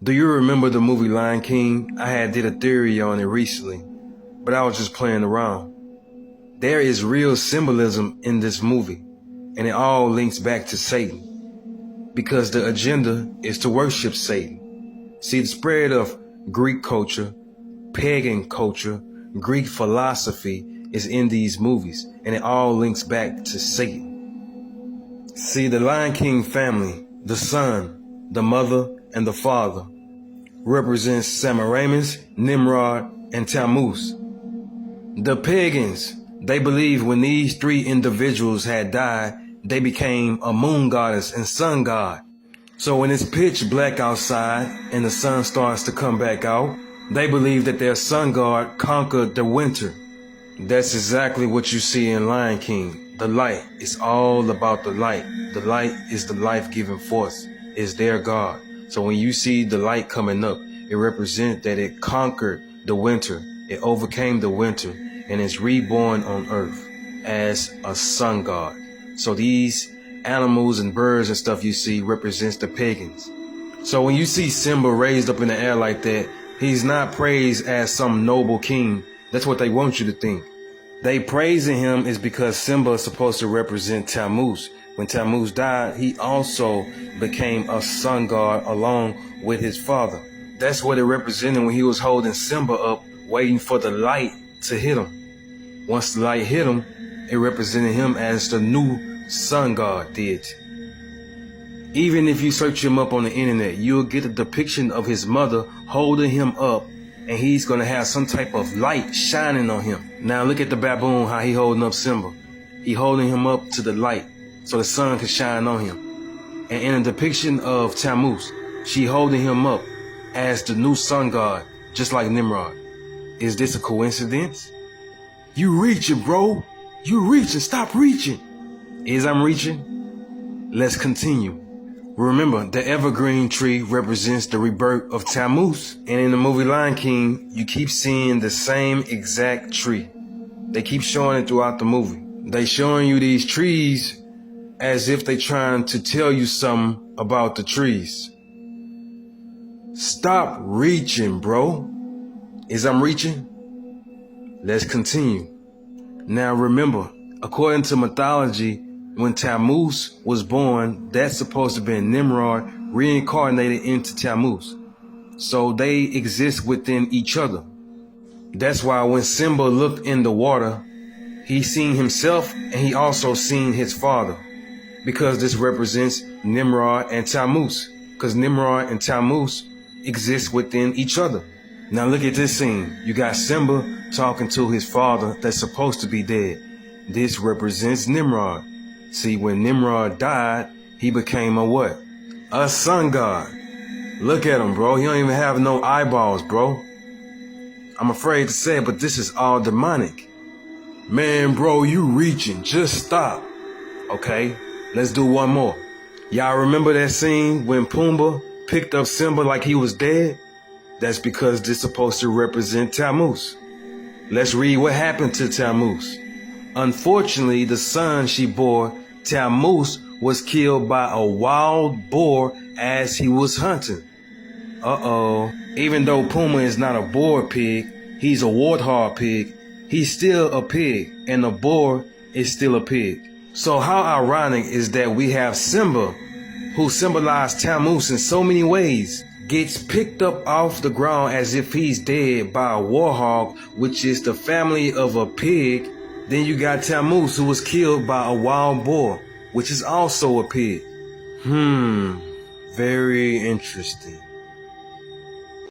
Do you remember the movie Lion King? I had did a theory on it recently, but I was just playing around. There is real symbolism in this movie, and it all links back to Satan, because the agenda is to worship Satan. See, the spread of Greek culture, pagan culture, Greek philosophy is in these movies, and it all links back to Satan. See, the Lion King family, the son, the mother, and the father, represents Semiramis, Nimrod, and Tammuz. The pagans, they believe when these three individuals had died, they became a moon goddess and sun god. So when it's pitch black outside and the sun starts to come back out, they believe that their sun god conquered the winter. That's exactly what you see in Lion King. The light is all about the light. The light is the life-giving force, is their god. So when you see the light coming up, it represents that it conquered the winter. It overcame the winter and is reborn on earth as a sun god. So these animals and birds and stuff you see represents the pagans. So when you see Simba raised up in the air like that, he's not praised as some noble king. That's what they want you to think. They praising him is because Simba is supposed to represent Tammuz. When Tammuz died, he also became a sun god along with his father. That's what it represented when he was holding Simba up, waiting for the light to hit him. Once the light hit him, it represented him as the new sun god did. Even if you search him up on the internet, you'll get a depiction of his mother holding him up, and he's going to have some type of light shining on him. Now look at the baboon, how he holding up Simba. He holding him up to the light so the sun can shine on him. And in a depiction of Tammuz, she holding him up as the new sun god, just like Nimrod. Is this a coincidence? You reaching, bro. You reaching. Stop reaching. Is I'm reaching? Let's continue. Remember, the evergreen tree represents the rebirth of Tammuz. And in the movie Lion King, you keep seeing the same exact tree. They keep showing it throughout the movie. They showing you these trees as if they trying to tell you something about the trees. Stop reaching, bro. Is I'm reaching? Let's continue. Now remember, according to mythology, when Tammuz was born, that's supposed to be Nimrod reincarnated into Tammuz. So they exist within each other. That's why when Simba looked in the water, he seen himself and he also seen his father. Because this represents Nimrod and Tammuz. Because Nimrod and Tammuz exist within each other. Now look at this scene. You got Simba talking to his father that's supposed to be dead. This represents Nimrod. See, when Nimrod died, he became a what? A sun god. Look at him, bro. He don't even have no eyeballs, bro. I'm afraid to say it, but this is all demonic. Man, bro, you reaching. Just stop. Okay, let's do one more. Y'all remember that scene when Pumbaa picked up Simba like he was dead? That's because this is supposed to represent Tammuz. Let's read what happened to Tammuz. Unfortunately, the son she bore, Tammuz, was killed by a wild boar as he was hunting. Uh-oh. Even though Pumbaa is not a boar pig, he's a warthog pig, he's still a pig, and a boar is still a pig. So how ironic is that we have Simba, who symbolized Tammuz in so many ways, gets picked up off the ground as if he's dead by a warthog, which is the family of a pig. Then you got Tammuz, who was killed by a wild boar, which is also a pig. Very interesting.